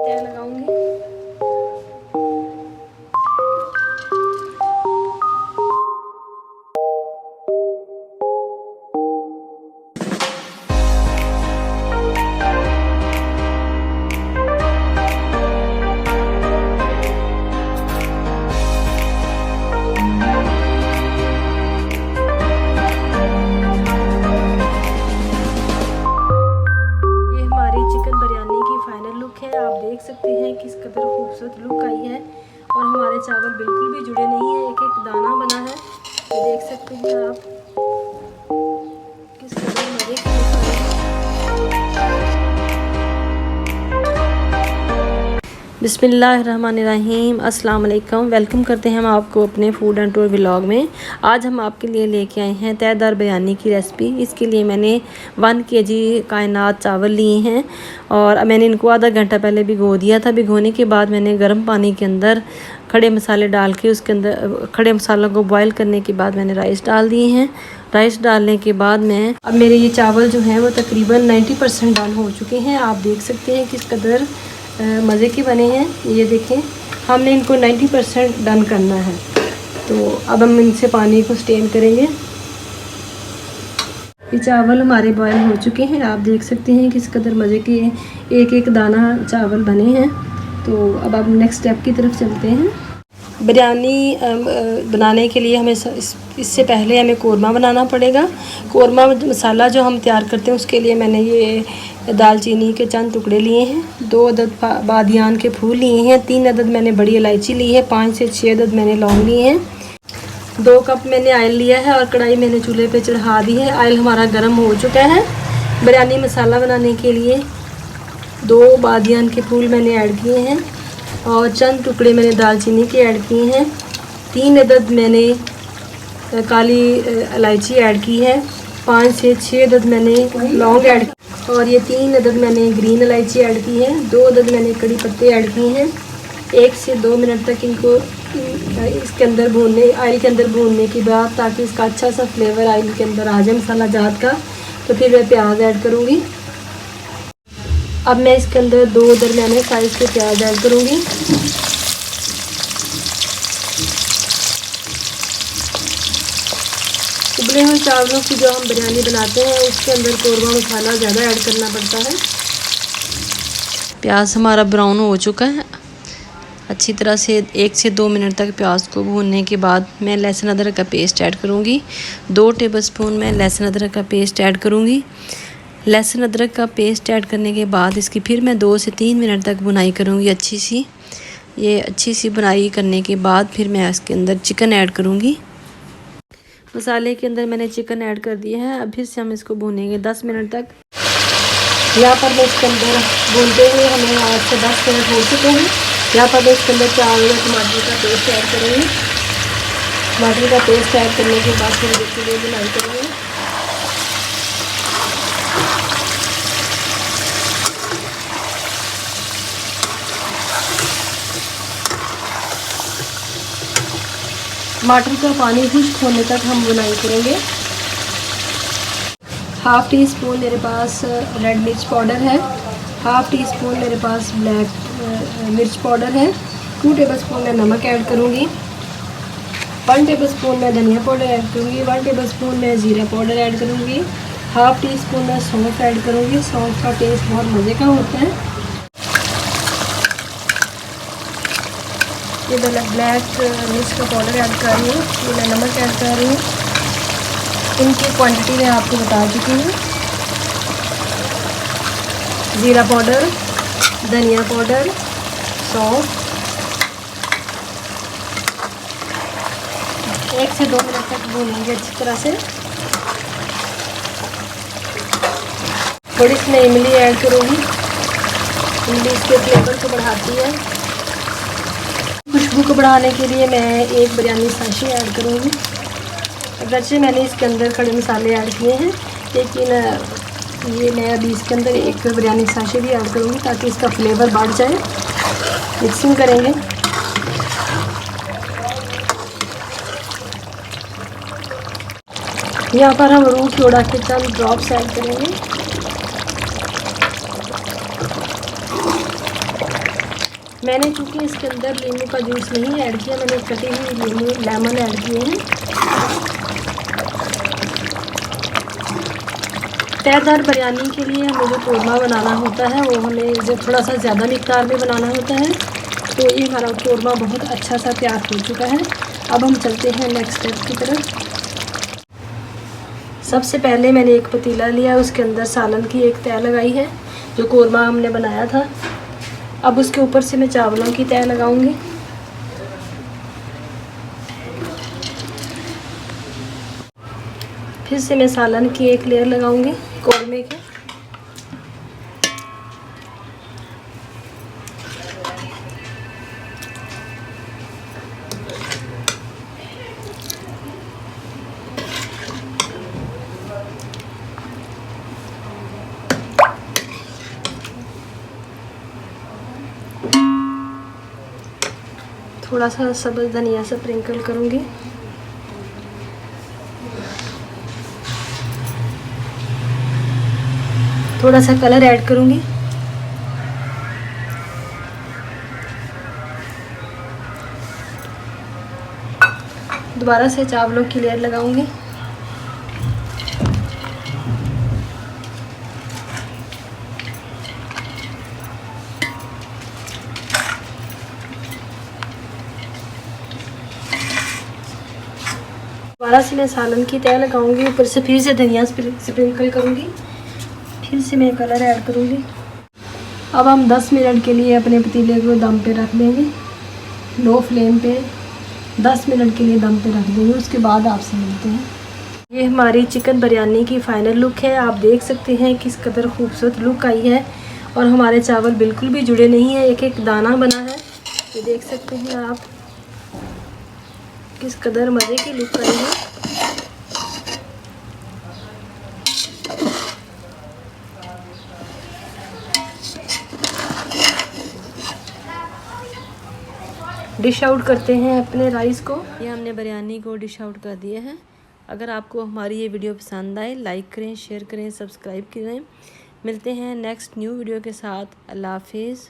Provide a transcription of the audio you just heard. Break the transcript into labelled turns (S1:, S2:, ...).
S1: तय लगाऊंगी। चिकन बिरयानी की फाइनल लुक है। आप देख सकते हैं किस कदर खूबसूरत लुक आई है और हमारे चावल बिल्कुल भी जुड़े नहीं है, एक एक दाना बना है। ये देख सकते हैं आप किस कदर मज़े की लुक आई है। बिस्मिल्लाहिर्रहमानिर्रहीम, अस्सलाम वालेकुम। वेलकम करते हैं हम आपको अपने फूड एंड टूर व्लॉग में। आज हम आपके लिए लेके आए हैं तयदार बिरयानी की रेसिपी। इसके लिए मैंने 1 kg कायनात चावल लिए हैं और मैंने इनको आधा घंटा पहले भिगो दिया था। भिगोने के बाद मैंने गर्म पानी के अंदर खड़े मसाले डाल के उसके अंदर खड़े मसालों को बॉयल करने के बाद मैंने राइस डाल दिए हैं। राइस डालने के बाद अब मेरे ये चावल जो हैं वो तकरीबन 90% डन हो चुके हैं। आप देख सकते हैं किस कदर मज़े के बने हैं। ये देखें, हमने इनको 90% डन करना है। तो अब हम इनसे पानी को स्टेन करेंगे। ये चावल हमारे बॉयल हो चुके हैं। आप देख सकते हैं किस कदर मज़े के एक एक दाना चावल बने हैं। तो अब नेक्स्ट स्टेप की तरफ चलते हैं। बिरयानी बनाने के लिए हमें इससे पहले हमें कोरमा बनाना पड़ेगा। कोरमा मसाला जो हम तैयार करते हैं उसके लिए मैंने ये दालचीनी के चंद टुकड़े लिए हैं, 2 अदद बादियान के फूल लिए हैं, 3 अदद मैंने बड़ी इलायची ली है, 5 से 6 अदद मैंने लौंग लिए हैं, 2 कप मैंने ऑयल लिया है और कढ़ाई मैंने चूल्हे पे चढ़ा दी है। ऑयल हमारा गर्म हो चुका है। बिरयानी मसाला बनाने के लिए 2 बादियान के फूल मैंने ऐड किए हैं और चंद टुकड़े मैंने दालचीनी के ऐड किए हैं, 3 अदद मैंने काली इलायची ऐड की है, 5 से 6 अदद मैंने लौंग ऐड की और ये 3 अदद मैंने ग्रीन इलायची ऐड की है, 2 अदद मैंने कड़ी पत्ते ऐड किए हैं। 1 से 2 मिनट तक इनको इसके अंदर ऑयल के अंदर भूनने के बाद, ताकि इसका अच्छा सा फ्लेवर ऑयल के अंदर आ जाए मसाला जात का, तो फिर मैं प्याज ऐड करूँगी। अब मैं इसके अंदर 2 दरमियाने साइज़ के प्याज ऐड करूँगी। उबले हुए चावलों की जो हम बिरयानी बनाते हैं उसके अंदर कोरमा मसाला ज़्यादा ऐड करना पड़ता है। प्याज हमारा ब्राउन हो चुका है। अच्छी तरह से 1 से 2 मिनट तक प्याज को भूनने के बाद मैं लहसुन अदरक का पेस्ट ऐड करूँगी। 2 टेबलस्पून मैं लहसुन अदरक का पेस्ट ऐड करूँगी। लहसुन अदरक का पेस्ट ऐड करने के बाद इसकी फिर मैं 2 से 3 मिनट तक भुनाई करूँगी अच्छी सी। ये अच्छी सी भुनाई करने के बाद फिर मैं इसके अंदर चिकन ऐड करूँगी। मसाले के अंदर मैंने चिकन ऐड कर दिया है। अब फिर से हम इसको भूनेंगे 10 मिनट तक। यहाँ पर मैं इसके अंदर भूनते हुए हमें 8 से 10 मिनट हो चुके हैं। यहाँ पर मैं इसके अंदर चावल और टमाटर का पेस्ट ऐड करूँगी। टमाटर का पेस्ट ऐड करने के बाद फिर देखिए भुनाई करेंगे। टमाटर का पानी खुश्क होने तक हम बुनाई करेंगे। 1/2 टीस्पून मेरे पास रेड मिर्च पाउडर है, 1/2 टीस्पून मेरे पास ब्लैक मिर्च पाउडर है, 2 टेबलस्पून मैं नमक ऐड करूँगी, 1 टेबलस्पून मैं धनिया पाउडर ऐड करूँगी, 1 टेबलस्पून मैं ज़ीरा पाउडर ऐड करूँगी, 1/2 टीस्पून मैं सौंफ ऐड करूँगी। सौंफ का टेस्ट बहुत मज़े का होता है। ये ब्लैक मिर्च का पाउडर ऐड कर रही हूँ, ये मैं नमक ऐड कर रही हूँ। इनकी क्वांटिटी मैं आपको बता चुकी हूँ। ज़ीरा पाउडर, धनिया पाउडर, सौंफ। 1 से 2 मिनट तक भूनेंगे अच्छी तरह से। थोड़ी सी मैं इमली ऐड करूँगी। इमली इसके फ्लेवर को बढ़ाती है। खुशबू को बढ़ाने के लिए मैं 1 बिरयानी साशी ऐड करूँगी। अगरचे मैंने इसके अंदर खड़े मसाले ऐड किए हैं, लेकिन ये मैं अभी इसके अंदर 1 बिरयानी साशी भी ऐड करूँगी ताकि इसका फ्लेवर बढ़ जाए। मिक्सिंग करेंगे। यहाँ पर हम रूह सोडा के चंद ड्रॉप्स ऐड करेंगे। मैंने चूँकि इसके अंदर नींबू का जूस नहीं ऐड किया, मैंने कटी हुई लेमन ऐड किए हैं। तहदार बिरयानी के लिए हमें जो कोरमा बनाना होता है वो हमें जब थोड़ा सा ज़्यादा मिक़दार में बनाना होता है। तो ये हमारा कोरमा बहुत अच्छा सा तैयार हो चुका है। अब हम चलते हैं नेक्स्ट स्टेप की तरफ। सबसे पहले मैंने एक पतीला लिया, उसके अंदर सालन की एक तह लगाई है जो कोरमा हमने बनाया था। अब उसके ऊपर से मैं चावलों की तह लगाऊंगी। फिर से मैं सालन की एक लेयर लगाऊंगी कोरमे की। थोड़ा सा सब्ज़ धनिया से स्प्रिंकल करूंगी। थोड़ा सा कलर ऐड करूंगी। दोबारा से चावलों की लेयर लगाऊंगी। दोबारा से मैं सालन की तह लगाऊंगी, ऊपर से फिर से धनिया स्प्रिंकल करूंगी, फिर से मैं कलर ऐड करूंगी। अब हम 10 मिनट के लिए अपने पतीले को दम पे रख देंगे, लो फ्लेम पे 10 मिनट के लिए दम पे रख देंगे। उसके बाद आपसे मिलते हैं। ये हमारी चिकन बिरयानी की फ़ाइनल लुक है। आप देख सकते हैं किस कदर खूबसूरत लुक आई है और हमारे चावल बिल्कुल भी जुड़े नहीं हैं, एक एक दाना बना है। ये देख सकते हैं आप किस कदर मज़े की लुक आई है। डिश आउट करते हैं अपने राइस को। ये हमने बिरयानी को डिश आउट कर दिया है। अगर आपको हमारी ये वीडियो पसंद आए, लाइक करें, शेयर करें, सब्सक्राइब करें। मिलते हैं नेक्स्ट न्यू वीडियो के साथ। अल्लाह हाफिज़।